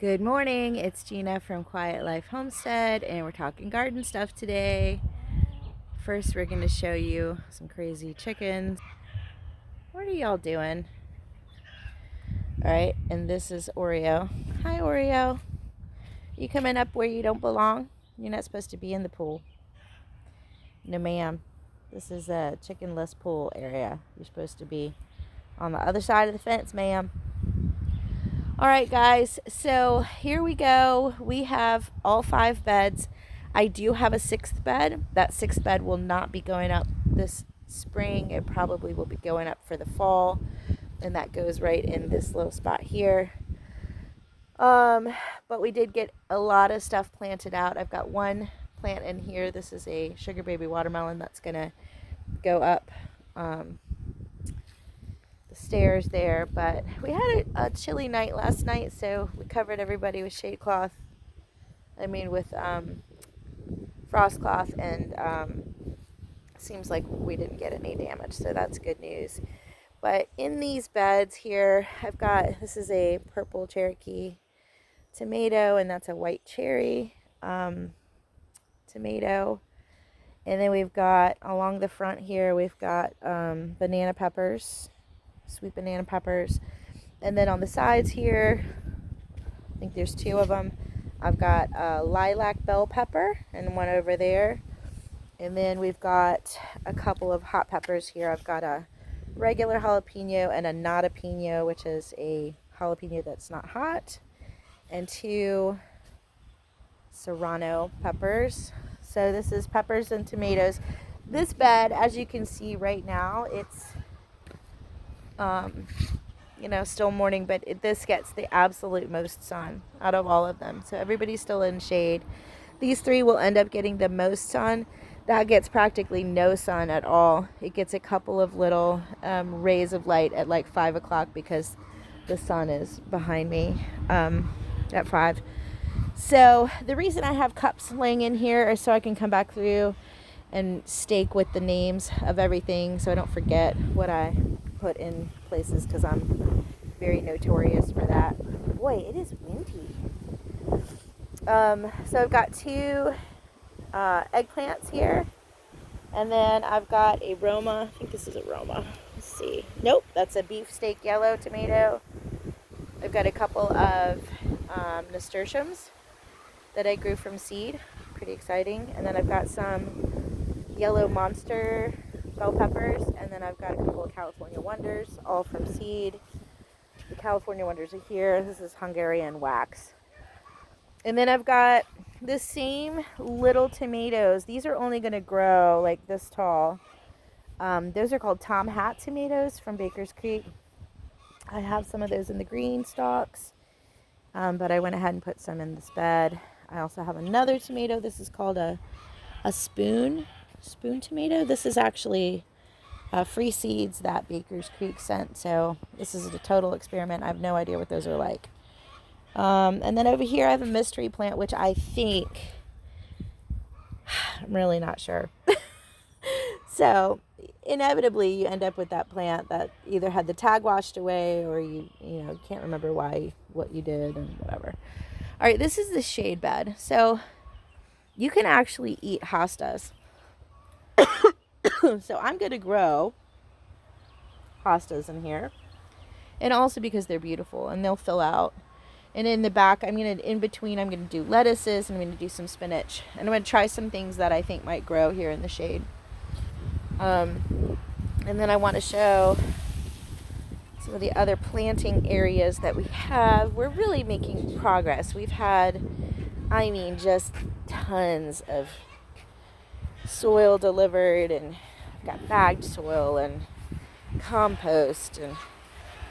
Good morning, it's Gina from Quiet Life Homestead, and we're talking garden stuff today. First, we're going to show you some crazy chickens. What are y'all doing? Alright, and this is Oreo. Hi, Oreo. You coming up where you don't belong? You're not supposed to be in the pool. No, ma'am. This is a chickenless pool area. You're supposed to be on the other side of the fence, ma'am. Alright guys, so here we go. We have all 5 beds. I do have a 6th bed. That 6th bed will not be going up this spring. It probably will be going up for the fall. And that goes right in this little spot here. But we did get a lot of stuff planted out. I've got one plant in here. This is a sugar baby watermelon that's going to go up the stairs there, but we had a chilly night last night, so we covered everybody with shade cloth. With frost cloth, and seems like we didn't get any damage, so that's good news. But in these beds here, I've got, this is a purple Cherokee tomato, and that's a white cherry tomato. And then we've got, along the front here, we've got banana peppers, sweet banana peppers. And then on the sides here, I think there's 2 of them. I've got a lilac bell pepper and one over there. And then we've got a couple of hot peppers here. I've got a regular jalapeno and a notapeno, which is a jalapeno that's not hot, and 2 serrano peppers. So this is peppers and tomatoes. This bed, as you can see right now, it's still morning, but this gets the absolute most sun out of all of them. So everybody's still in shade. These 3 will end up getting the most sun. That gets practically no sun at all. It gets a couple of little rays of light at like 5 o'clock because the sun is behind me at 5. So the reason I have cups laying in here is so I can come back through and stake with the names of everything so I don't forget what I put in places, because I'm very notorious for that. Boy, it is windy. So I've got 2 eggplants here, and then I've got a Roma. I think this is a Roma. Let's see. Nope, that's a beefsteak yellow tomato. I've got a couple of nasturtiums that I grew from seed. Pretty exciting. And then I've got some yellow monster bell peppers, and then I've got a couple of California Wonders, all from seed. The California Wonders are here. This is Hungarian wax. And then I've got the same little tomatoes. These are only going to grow like this tall. Those are called Tom Hat tomatoes from Baker's Creek. I have some of those in the green stalks, but I went ahead and put some in this bed. I also have another tomato. This is called a spoon tomato. This is actually free seeds that Baker's Creek sent, so this is a total experiment. I have no idea what those are like. And then over here I have a mystery plant, which I think, I'm really not sure. So inevitably you end up with that plant that either had the tag washed away, or you can't remember what you did and whatever. All right, this is the shade bed. So you can actually eat hostas. So I'm going to grow hostas in here, and also because they're beautiful and they'll fill out. And in the back, in between, I'm going to do lettuces, and I'm going to do some spinach. And I'm going to try some things that I think might grow here in the shade. And then I want to show some of the other planting areas that we have. We're really making progress. We've had, just tons of soil delivered, and I've got bagged soil and compost. And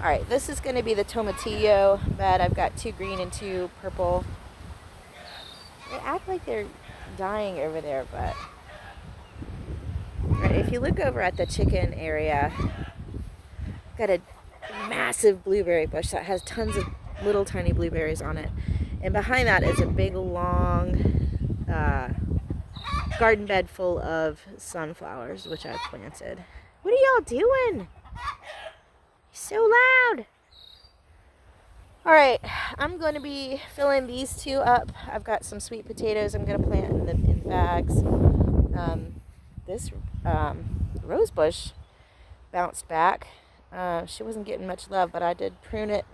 all right, this is going to be the tomatillo bed. I've got 2 green and 2 purple. They act like they're dying over there, but all right, if you look over at the chicken area, I've got a massive blueberry bush that has tons of little tiny blueberries on it, and behind that is a big long garden bed full of sunflowers, which I've planted. What are y'all doing? So loud. All right, I'm going to be filling these two up. I've got some sweet potatoes I'm going to plant in bags. This rose bush bounced back. She wasn't getting much love, but I did prune it,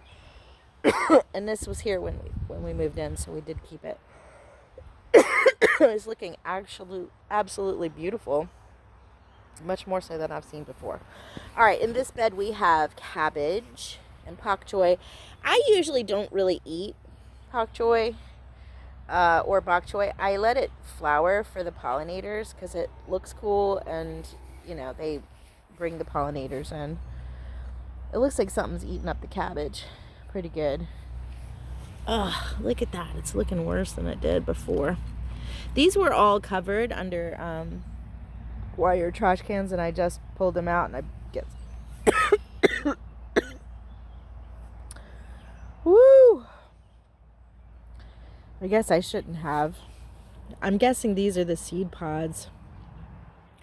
and this was here when we moved in, so we did keep it. It's looking absolutely beautiful, much more so than I've seen before. All right, in this bed we have cabbage and pak choi. I usually don't really eat pak choi or bok choy. I let it flower for the pollinators because it looks cool, and they bring the pollinators in. It looks like something's eating up the cabbage pretty good. Ugh, look at that. It's looking worse than it did before. These were all covered under wire trash cans, and I just pulled them out, and I get woo. I guess I shouldn't have. I'm guessing these are the seed pods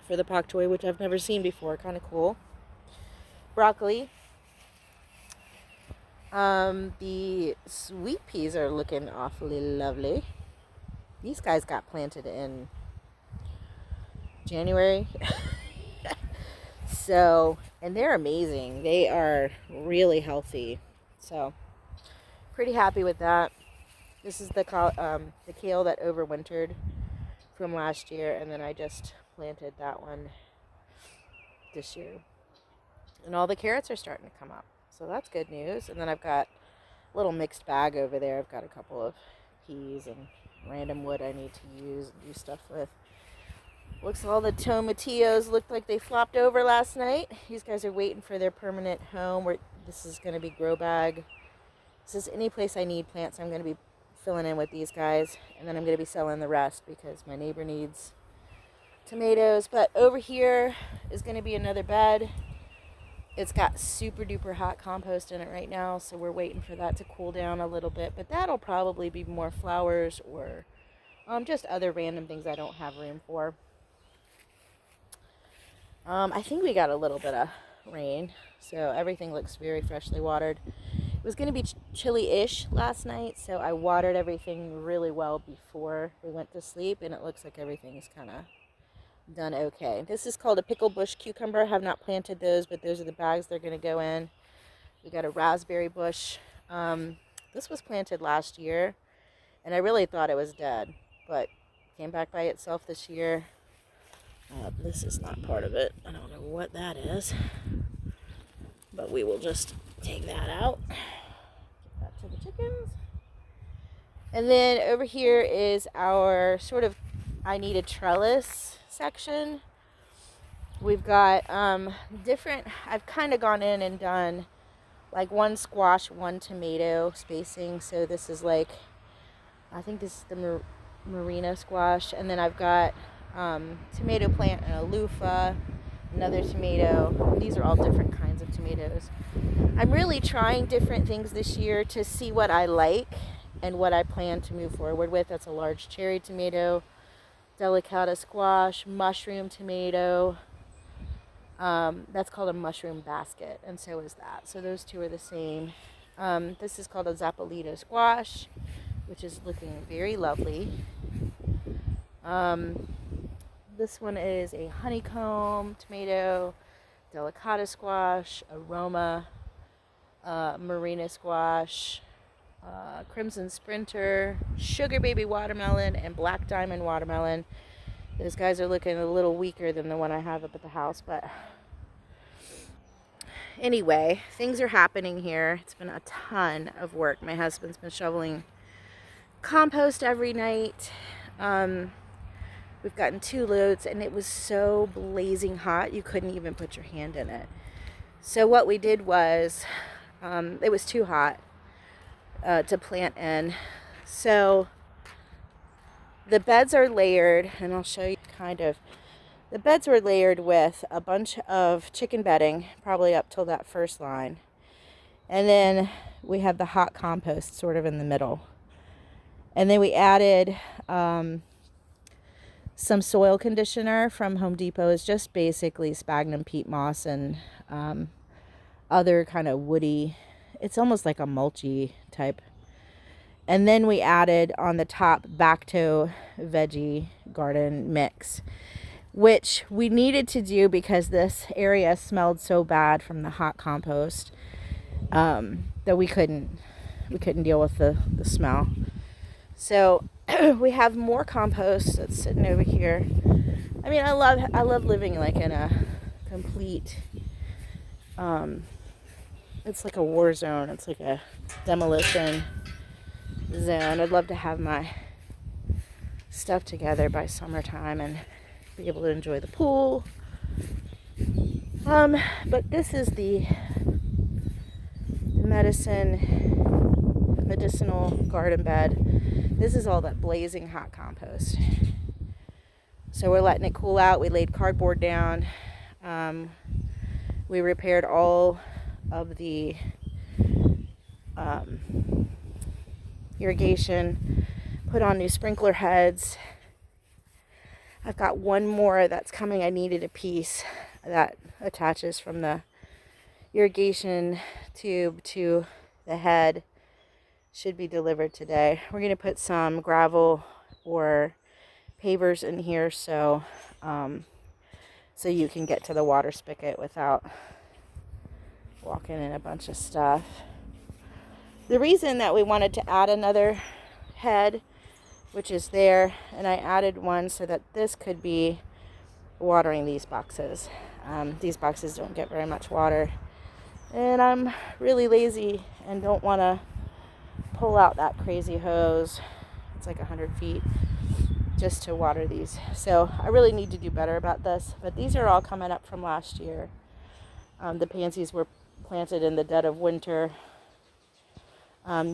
for the pak choi, which I've never seen before. Kind of cool. Broccoli. The sweet peas are looking awfully lovely. These guys got planted in January. So, and they're amazing. They are really healthy. So, pretty happy with that. This is the kale that overwintered from last year, and then I just planted that one this year. And all the carrots are starting to come up. So that's good news. And then I've got a little mixed bag over there. I've got a couple of peas and random wood I need to use and do stuff with. Looks like all the tomatillos looked like they flopped over last night. These guys are waiting for their permanent home. This is going to be grow bag. This is any place I need plants. I'm going to be filling in with these guys. And then I'm going to be selling the rest because my neighbor needs tomatoes. But over here is going to be another bed. It's got super duper hot compost in it right now, so we're waiting for that to cool down a little bit. But that'll probably be more flowers or just other random things I don't have room for. I think we got a little bit of rain, so everything looks very freshly watered. It was going to be chilly-ish last night, so I watered everything really well before we went to sleep, and it looks like everything's kind of done okay. This is called a pickle bush cucumber. I have not planted those, but those are the bags they're going to go in. We got a raspberry bush. This was planted last year, and I really thought it was dead, but came back by itself this year. This is not part of it. I don't know what that is, but we will just take that out. Give that to the chickens. And then over here is our sort of I need a trellis section. We've got different, I've kind of gone in and done like one squash, one tomato spacing. So this is like, I think this is the Marina squash. And then I've got tomato plant and a loofah, another tomato. These are all different kinds of tomatoes. I'm really trying different things this year to see what I like and what I plan to move forward with. That's a large cherry tomato, delicata squash, mushroom tomato. That's called a mushroom basket, and so is that. So those two are the same. This is called a Zappolito squash, which is looking very lovely. This one is a honeycomb tomato, delicata squash, aroma, marina squash, crimson sprinter, sugar baby watermelon, and black diamond watermelon. Those guys are looking a little weaker than the one I have up at the house, but anyway, things are happening here. It's been a ton of work. My husband's been shoveling compost every night. We've gotten 2 loads, and it was so blazing hot you couldn't even put your hand in it. So what we did was, it was too hot to plant in. So the beds are layered, and I'll show you kind of. The beds were layered with a bunch of chicken bedding, probably up till that first line. And then we have the hot compost sort of in the middle. And then we added some soil conditioner from Home Depot. It's just basically sphagnum peat moss and other kind of woody it's almost like a mulchy type. And then we added on the top Bacto veggie garden mix, which we needed to do because this area smelled so bad from the hot compost that we couldn't deal with the smell. So we have more compost that's sitting over here. I mean, I love living like in a complete it's like a war zone. It's like a demolition zone. I'd love to have my stuff together by summertime and be able to enjoy the pool. But this is the medicinal garden bed. This is all that blazing hot compost. So we're letting it cool out. We laid cardboard down. We repaired all of the irrigation, put on new sprinkler heads. I've got one more that's coming. I needed a piece that attaches from the irrigation tube to the head. Should be delivered today. We're going to put some gravel or pavers in here so you can get to the water spigot without walking in a bunch of stuff. The reason that we wanted to add another head, which is there, and I added one so that this could be watering these boxes. These boxes don't get very much water, and I'm really lazy and don't want to pull out that crazy hose. It's like 100 feet just to water these. So I really need to do better about this, but these are all coming up from last year. The pansies were planted in the dead of winter.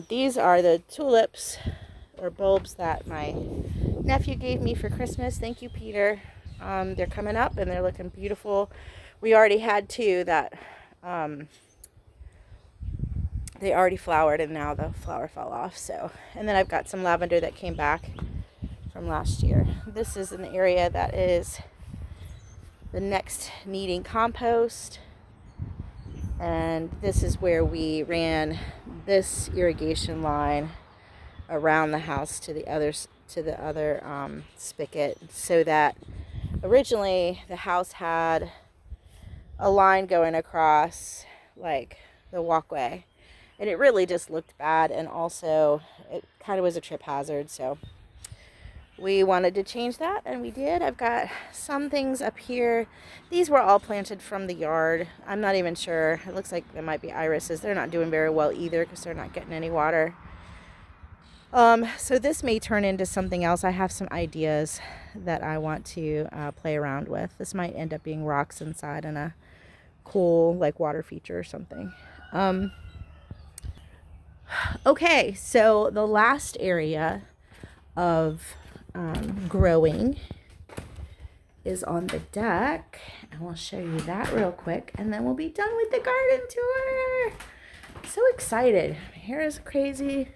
These are the tulips or bulbs that my nephew gave me for Christmas. Thank you, Peter. They're coming up and they're looking beautiful. We already had two that they already flowered and now the flower fell off. So, and then I've got some lavender that came back from last year. This is an area that is the next needing compost. And this is where we ran this irrigation line around the house to the other spigot, so that originally the house had a line going across like the walkway, and it really just looked bad, and also it kind of was a trip hazard. So we wanted to change that, and we did. I've got some things up here. These were all planted from the yard. I'm not even sure. It looks like there might be irises. They're not doing very well either because they're not getting any water. So this may turn into something else. I have some ideas that I want to play around with. This might end up being rocks inside and a cool like water feature or something. Okay, so the last area of growing is on the deck, and we'll show you that real quick, and then we'll be done with the garden tour. So excited. My hair is crazy.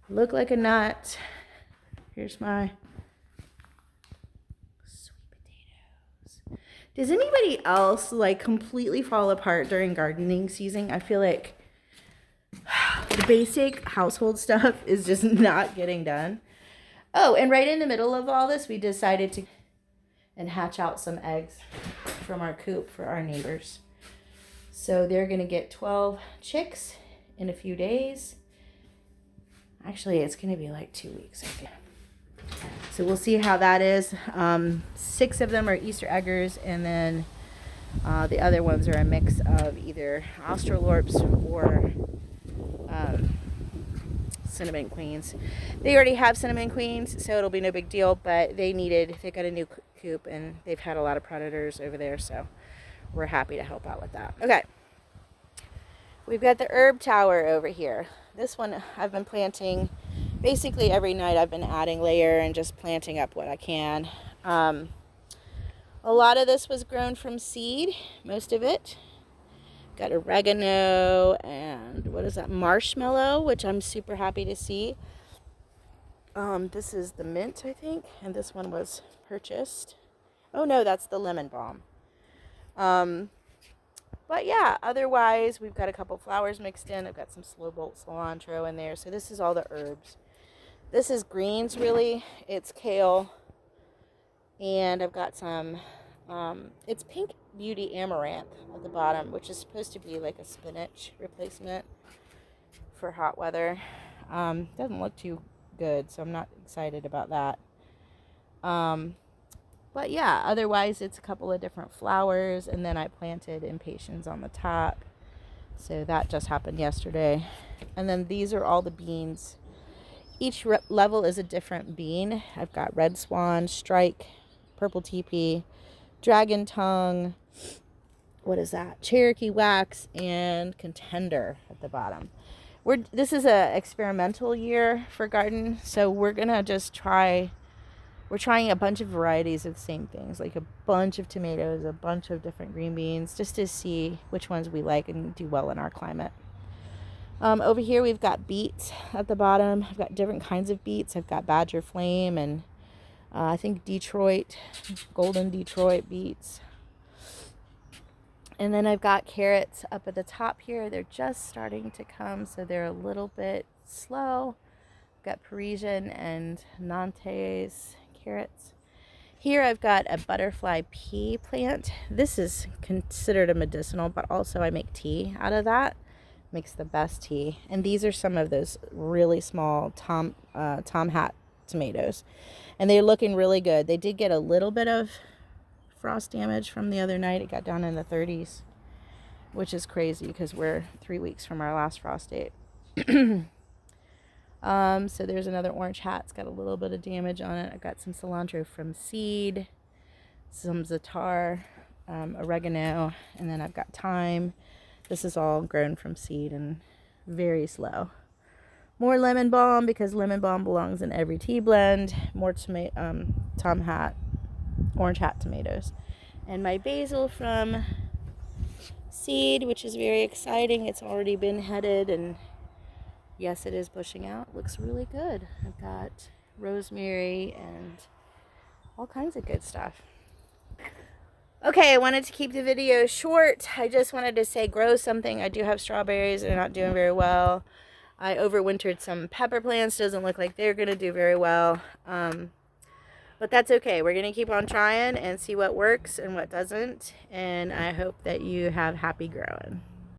Look like a nut. Here's my sweet potatoes. Does anybody else like completely fall apart during gardening season? I feel like the basic household stuff is just not getting done. Oh, and right in the middle of all this, we decided to hatch out some eggs from our coop for our neighbors. So they're going to get 12 chicks in a few days. Actually, it's going to be like 2 weeks, I think. So we'll see how that is. 6 of them are Easter eggers, and then the other ones are a mix of either Australorps or cinnamon queens. They already have cinnamon queens, so it'll be no big deal, but they got a new coop, and they've had a lot of predators over there, so we're happy to help out with that. Okay. We've got the herb tower over here. This one I've been planting basically every night. I've been adding layer and just planting up what I can. A lot of this was grown from seed, most of it. Got oregano and what is that, marshmallow, which I'm super happy to see. This is the mint, I think, and this one was purchased. Oh no, that's the lemon balm. But yeah, otherwise we've got a couple flowers mixed in. I've got some slow bolt cilantro in there. So this is all the herbs. This is greens, really. It's kale. And I've got some, it's Pink Beauty Amaranth at the bottom, which is supposed to be like a spinach replacement for hot weather. Doesn't look too good, so I'm not excited about that. But yeah, otherwise it's a couple of different flowers, and then I planted impatiens on the top. So that just happened yesterday. And then these are all the beans. Each level is a different bean. I've got red swan, strike, purple teepee, dragon tongue, what is that? Cherokee wax, and contender at the bottom. This is a experimental year for garden, so we're gonna just try. We're trying a bunch of varieties of the same things, like a bunch of tomatoes, a bunch of different green beans, just to see which ones we like and do well in our climate. Over here we've got beets at the bottom. I've got different kinds of beets. I've got Badger Flame and I think Detroit, Golden Detroit beets. And then I've got carrots up at the top here. They're just starting to come, so they're a little bit slow. I've got Parisian and Nantes carrots. Here I've got a butterfly pea plant. This is considered a medicinal, but also I make tea out of that. Makes the best tea. And these are some of those really small Tom Hat tomatoes. And they're looking really good. They did get a little bit of frost damage from the other night. It got down in the 30s, which is crazy because we're 3 weeks from our last frost date. So there's another orange hat. It's got a little bit of damage on it. I've got some cilantro from seed, some za'atar, oregano, and then I've got thyme. This is all grown from seed and very slow. More lemon balm because lemon balm belongs in every tea blend. More Tom Hat, orange hat tomatoes. And my basil from seed, which is very exciting. It's already been headed, and yes, it is bushing out. Looks really good. I've got rosemary and all kinds of good stuff. Okay, I wanted to keep the video short. I just wanted to say grow something. I do have strawberries. They're not doing very well. I overwintered some pepper plants. Doesn't look like they're going to do very well. But that's okay. We're going to keep on trying and see what works and what doesn't. And I hope that you have happy growing.